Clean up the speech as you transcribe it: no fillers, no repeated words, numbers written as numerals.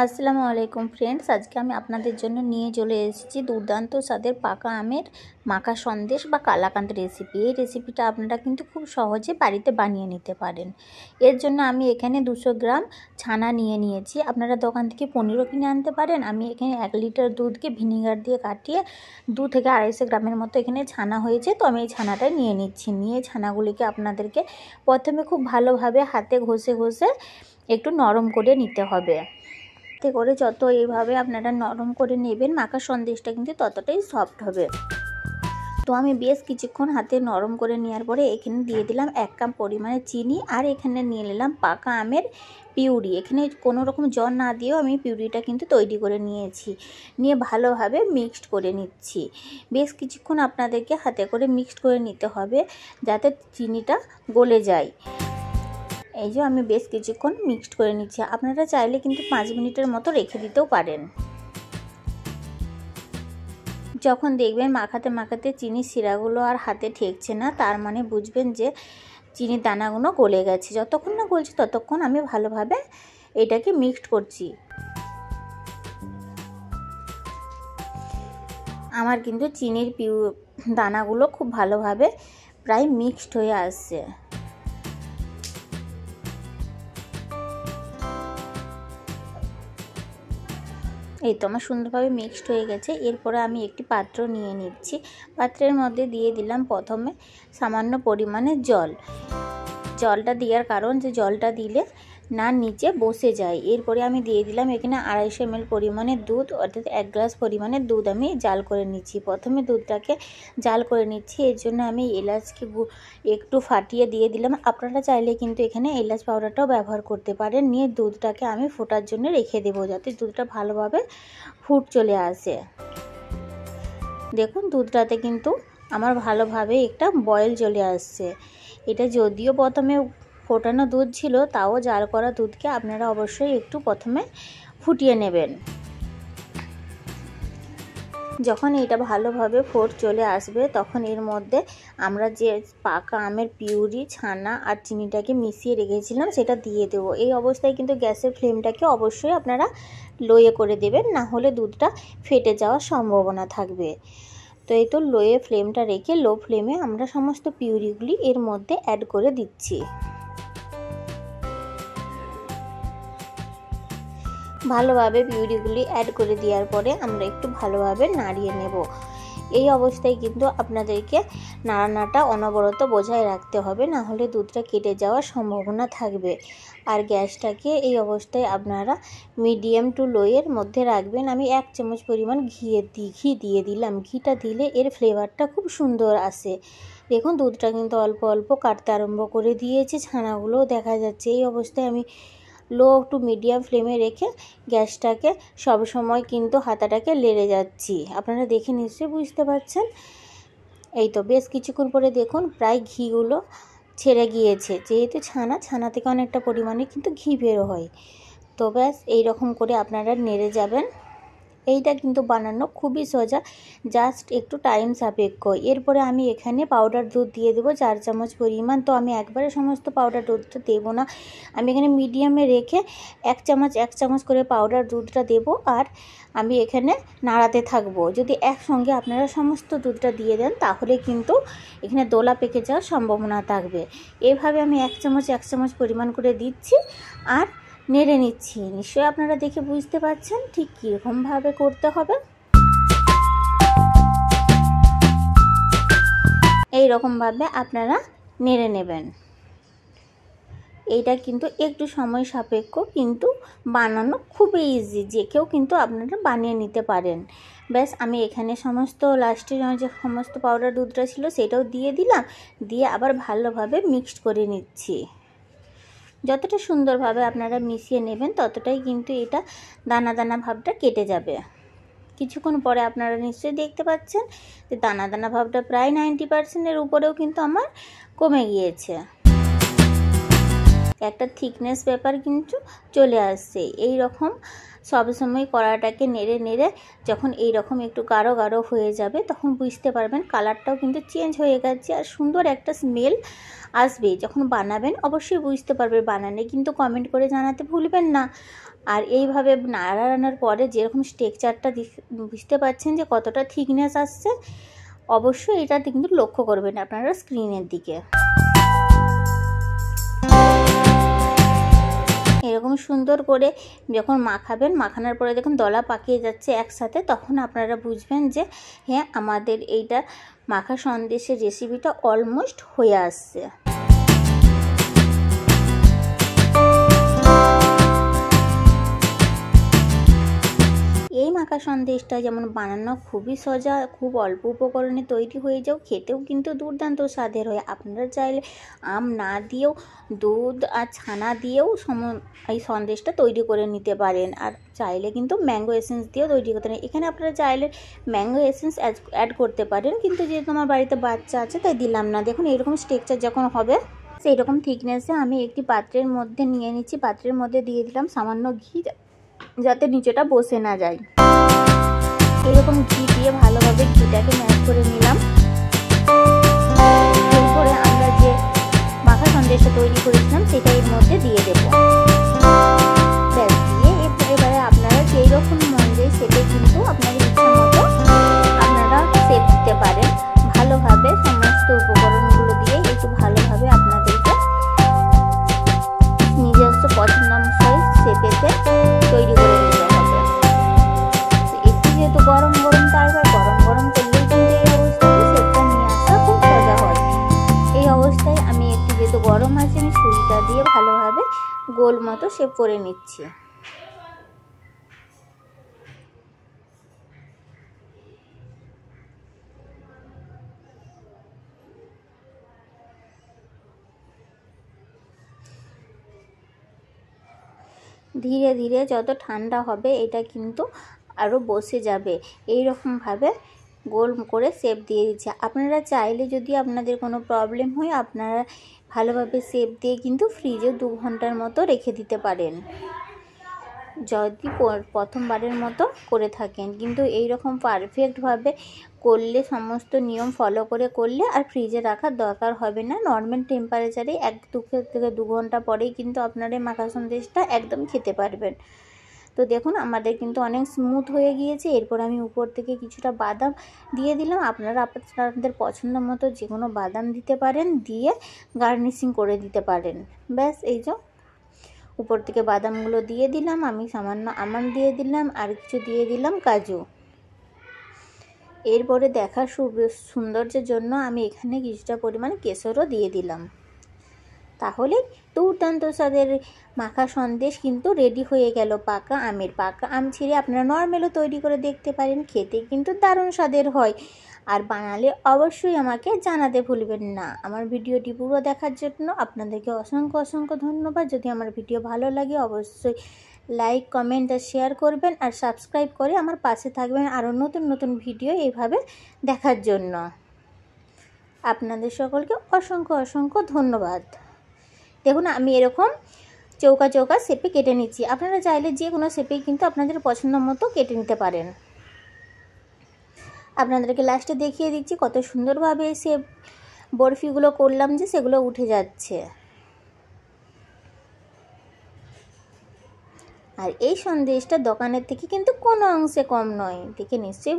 আসসালামু আলাইকুম ফ্রেন্ডস, আজকে আমি আপনাদের জন্য নিয়ে চলে এসেছি দুর্দান্ত স্বাদের পাকা আমের মাখা সন্দেশ বা কালাকাঁদ রেসিপি। এই রেসিপিটা আপনারা কিন্তু খুব সহজে বাড়িতে বানিয়ে নিতে পারেন। এর জন্য আমি এখানে 200 গ্রাম ছানা নিয়ে নিয়েছি। আপনারা দোকান থেকে পনিরও কিনে আনতে পারেন। আমি এখানে 1 লিটার দুধকে ভিনিগার দিয়ে কাটিয়ে 2 থেকে 250 গ্রামের মতো এখানে ছানা হয়েছে, তো আমি এই ছানাটা নিয়ে নিচ্ছি। নিয়ে ছানাগুলিকে আপনাদেরকে প্রথমে খুব ভালোভাবে হাতে ঘষে ঘষে একটু নরম করে নিতে হবে। এতে করে যত এইভাবে আপনারা নরম করে নেবেন মাখা সন্দেশটা কিন্তু ততটাই সফট হবে। তো আমি বেশ কিছুক্ষণ হাতে নরম করে নেওয়ার পরে এখানে দিয়ে দিলাম 1 কাপ পরিমাণে চিনি, আর এখানে নিয়ে নিলাম পাকা আমের পিউরি। এখানে কোনো রকম জল না দিয়েও আমি পিউরিটা কিন্তু তৈরি করে নিয়েছি। নিয়ে ভালোভাবে মিক্সড করে নিচ্ছি। বেশ কিছুক্ষণ আপনাদেরকে হাতে করে মিক্সড করে নিতে হবে যাতে চিনিটা গলে যায়। এই যে আমি বেশ কিছুক্ষণ মিক্সড করে নিচ্ছি। আপনারা চাইলে কিন্তু 5 মিনিটের মতো রেখে দিতেও পারেন। যখন দেখবেন মাখাতে মাখাতে চিনির শিরাগুলো আর হাতে ঠেকছে না, তার মানে বুঝবেন যে চিনির দানাগুলো গলে গেছে। যতক্ষণ না গলছে ততক্ষণ আমি ভালোভাবে এটাকে মিক্সড করছি। আমার কিন্তু চিনির দানাগুলো খুব ভালোভাবে প্রায় মিক্সড হয়ে আসছে। এই তো আমার সুন্দরভাবে মিক্সড হয়ে গেছে। এরপরে আমি একটি পাত্র নিয়ে নিচ্ছি। পাত্রের মধ্যে দিয়ে দিলাম প্রথমে সামান্য পরিমাণে জল। জলটা দেওয়ার কারণ যে জলটা দিলে না নিচে বসে যায়। এরপরে আমি দিয়ে দিলাম এখানে 250 ml পরিমাণে দুধ, অর্থাৎ 1 গ্লাস পরিমাণে দুধ আমি জাল করে নিচ্ছি। প্রথমে দুধটাকে জাল করে নিচ্ছি। এর জন্য আমি এলাচকে একটু ফাটিয়ে দিয়ে দিলাম। আপনারা চাইলে কিন্তু এখানে এলাচ পাউডারটাও ব্যবহার করতে পারেন। নিয়ে দুধটাকে আমি ফোটার জন্য রেখে দেবো যাতে দুধটা ভালোভাবে ফুট চলে আসে। দেখুন দুধটাতে কিন্তু আমার ভালোভাবে একটা বয়েল চলে আসছে। এটা যদিও প্রথমে ফোটানো দুধ ছিল, তাও জাল করা দুধকে আপনারা অবশ্যই একটু প্রথমে ফুটিয়ে নেবেন। যখন এটা ভালোভাবে ফোট চলে আসবে তখন এর মধ্যে আমরা যে পাকা আমের পিউরি, ছানা আর চিনিটাকে মিশিয়ে রেখেছিলাম সেটা দিয়ে দেবো। এই অবস্থায় কিন্তু গ্যাসের ফ্লেমটাকে অবশ্যই আপনারা লোয়ে করে দেবেন, না হলে দুধটা ফেটে যাওয়ার সম্ভাবনা থাকবে। তো এই তো লোয়ে ফ্লেমটা রেখে লো ফ্লেমে আমরা সমস্ত পিউরিগুলি এর মধ্যে অ্যাড করে দিচ্ছি। ভালোভাবে পিউরিগুলি অ্যাড করে দেওয়ার পরে আমরা একটু ভালোভাবে নাড়িয়ে নেব। এই অবস্থায় কিন্তু আপনাদেরকে নাড়ানাটা অনবরত বজায় রাখতে হবে, না হলে দুধটা কেটে যাওয়ার সম্ভাবনা থাকবে। আর গ্যাসটাকে এই অবস্থায় আপনারা মিডিয়াম টু লোয়ের মধ্যে রাখবেন। আমি 1 চামচ পরিমাণ ঘি দিয়ে দিলাম। ঘিটা দিলে এর ফ্লেভারটা খুব সুন্দর আসে। দেখুন দুধটা কিন্তু অল্প অল্প কাটতে আরম্ভ করে দিয়েছে, ছানাগুলোও দেখা যাচ্ছে। এই অবস্থায় আমি লো টু মিডিয়াম ফ্লেমে রেখে গ্যাসটাকে সবসময় কিন্তু হাতাটাকে লেড়ে যাচ্ছি। আপনারা দেখে নিশ্চয়ই বুঝতে পারছেন। এই তো বেশ কিছুক্ষণ পরে দেখুন প্রায় ঘিগুলো ছেড়ে গিয়েছে। যেহেতু ছানা থেকে অনেকটা পরিমাণে কিন্তু ঘি বের হয়। তো ব্যাস এই রকম করে আপনারা নেড়ে যাবেন। এইটা কিন্তু বানানো খুবই সোজা, জাস্ট একটু টাইম সাপেক্ষ। এরপরে আমি এখানে পাউডার দুধ দিয়ে দেবো 4 চামচ পরিমাণ। তো আমি একবারে সমস্ত পাউডার দুধটা দেবো না, আমি এখানে মিডিয়ামে রেখে 1 চামচ করে পাউডার দুধটা দেবো। আর আমি এখানে নাড়াতে থাকবো। যদি একসঙ্গে আপনারা সমস্ত দুধটা দিয়ে দেন তাহলে কিন্তু এখানে দোলা পেকে যাওয়ার সম্ভাবনা থাকবে। এইভাবে আমি 1 চামচ পরিমাণ করে দিচ্ছি আর নেড়ে নিচ্ছি। নিশ্চয়ই আপনারা দেখে বুঝতে পারছেন ঠিক কীরকমভাবে করতে হবে। এই রকমভাবে আপনারা নেড়ে নেবেন। এইটা কিন্তু একটু সময় সাপেক্ষ, কিন্তু বানানো খুবই ইজি, যে কেউ কিন্তু আপনারা বানিয়ে নিতে পারেন। ব্যাস আমি এখানে সমস্ত লাস্টে যে সমস্ত পাউডার দুধটা ছিল সেটাও দিয়ে দিলাম। দিয়ে আবার ভালোভাবে মিক্সড করে নিচ্ছি। যতটা সুন্দরভাবে আপনারা মিশিয়ে নেবেন ততটাই কিন্তু এটা দানা দানা ভাবটা কেটে যাবে। কিছুক্ষণ পরে আপনারা নিশ্চয়ই দেখতে পাচ্ছেন যে দানা দানা ভাবটা প্রায় 90%-এর উপরেও কিন্তু আমার কমে গিয়েছে। একটা থিকনেস ব্যাপার কিন্তু চলে আসছে। এই রকম সবসময় কড়াটাকে নেড়ে নেড়ে যখন এই রকম একটু গাঢ় গাঢ় হয়ে যাবে তখন বুঝতে পারবেন কালারটাও কিন্তু চেঞ্জ হয়ে গেছে আর সুন্দর একটা স্মেল আসবে। যখন বানাবেন অবশ্যই বুঝতে পারবে। বানানে কিন্তু কমেন্ট করে জানাতে ভুলবেন না। আর এইভাবে নাড়ানোর পরে যেরকম টেক্সচারটা বুঝতে পারছেন যে কতটা থিকনেস আসছে, অবশ্যই এটা কিন্তু লক্ষ্য করবেন আপনারা স্ক্রিনের দিকে। এরকম সুন্দর করে যখন মাখাবেন, মাখানোর পরে দেখুন দলা পাকিয়ে যাচ্ছে একসাথে, তখন আপনারা বুঝবেন যে হ্যাঁ আমাদের এইটা মাখা সন্দেশের রেসিপিটা অলমোস্ট হয়ে আসছে। এই মাখা সন্দেশটা যেমন বানানো খুবই সোজা, খুব অল্প উপকরণে তৈরি হয়ে যাও, খেতেও কিন্তু দুর্দান্ত স্বাদের হয়। আপনারা চাইলে আম না দিয়েও দুধ আর ছানা দিয়েও এই সন্দেশটা তৈরি করে নিতে পারেন, আর চাইলে কিন্তু ম্যাঙ্গো এসেন্স দিয়েও তৈরি করতে পারেন। এখানে আপনারা চাইলে ম্যাঙ্গো এসেন্স অ্যাড করতে পারেন, কিন্তু যেহেতু আমার বাড়িতে বাচ্চা আছে তাই দিলাম না। দেখুন এরকম স্ট্রাকচার যখন হবে সেই রকম থিকনেসে আমি একটি পাত্রের মধ্যে নিয়ে নিচ্ছি। পাত্রের মধ্যে দিয়ে দিলাম সামান্য ঘি, যাতে নিচেটা বসে না যায়। এরকম ঘি দিয়ে ভালোভাবে ঘিটাকে ম্যাশ করে নিলাম। এরপরে আমরা যে মাখা সন্দেশটা তৈরি করেছিলাম সেটা এর মধ্যে দিয়ে দেব। ব্যাস, দিয়ে এবারে আপনারা যেই রকম মন যায় সেটা কিন্তু আপনাদের ইচ্ছা মতো আপনারা শেপ দিতে পারেন। ভালোভাবে সমস্ত উপকরণগুলো দিয়ে একটু ভালোভাবে আপনাদেরকে নিজস্ব পছন্দ অনুযায়ী শেপেতে তৈরি করে নিতে হবে। একটু যেহেতু গরম গরম, তারপর গরম গরম করলেই কিন্তু এই অবস্থাতে শেপটা নিয়ে আসা খুব সোজা হয়। এই অবস্থায় আমি একটু যেহেতু গরম আছে, আমি ছুরিটা দিয়ে ভালোভাবে গোল মতো শেপ করে নিচ্ছি। ধীরে ধীরে যত ঠান্ডা হবে এটা কিন্তু আরও বসে যাবে। এই রকমভাবে গোল করে শেপ দিয়ে দিচ্ছি। আপনারা চাইলে যদি আপনাদের কোনো প্রবলেম হয় আপনারা ভালোভাবে শেপ দিয়ে কিন্তু ফ্রিজে 2 ঘন্টার মতো রেখে দিতে পারেন, যদি প্রথমবারের মতো করে থাকেন। কিন্তু এই রকম পারফেক্টভাবে করলে, সমস্ত নিয়ম ফলো করে করলে আর ফ্রিজে রাখার দরকার হবে না। নর্মাল টেম্পারেচারে 1-2 থেকে 2 ঘন্টা পরেই কিন্তু আপনারা এই মাখা সন্দেশটা একদম খেতে পারবেন। তো দেখুন আমাদের কিন্তু অনেক স্মুথ হয়ে গিয়েছে। এরপর আমি উপর থেকে কিছুটা বাদাম দিয়ে দিলাম। আপনারা আপনাদের পছন্দ মতো যে কোনো বাদাম দিতে পারেন, দিয়ে গার্নিশিং করে দিতে পারেন। ব্যাস, এই যে উপর থেকে বাদামগুলো দিয়ে দিলাম, আমি সামান্য আমন্ড দিয়ে দিলাম, আর কিছু দিয়ে দিলাম কাজু। এরপরে দেখার সৌন্দর্যের জন্য আমি এখানে কিছুটা পরিমাণে কেশরও দিয়ে দিলাম। তাহলে দুর্দান্ত স্বাদের মাখা সন্দেশ কিন্তু রেডি হয়ে গেল। পাকা আম ছিঁড়ে আপনারা নর্মালও তৈরি করে দেখতে পারেন, খেতে কিন্তু দারুণ স্বাদের হয়। আর বানালে অবশ্যই আমাকে জানাতে ভুলবেন না। আমার ভিডিওটি পুরো দেখার জন্য আপনাদেরকে অসংখ্য অসংখ্য ধন্যবাদ। যদি আমার ভিডিও ভালো লাগে অবশ্যই লাইক, কমেন্ট আর শেয়ার করবেন, আর সাবস্ক্রাইব করে আমার পাশে থাকবেন আরও নতুন নতুন ভিডিও এইভাবে দেখার জন্য। আপনাদের সকলকে অসংখ্য অসংখ্য ধন্যবাদ। দেখুন আমি এরকম চৌকা চৌকা শেপে কেটে নিচ্ছি। আপনারা চাইলে যে কোনো শেপেই কিন্তু আপনাদের পছন্দ মতো কেটে নিতে পারেন। আপনাদেরকে লাস্টে দেখিয়ে দিচ্ছি কত সুন্দরভাবে শেপ বরফিগুলো করলাম যে সেগুলো উঠে যাচ্ছে। আর এই সন্দেশটা দোকানের থেকে কিন্তু কোনো অংশে কম নয়, দেখে নিশ্চয়ই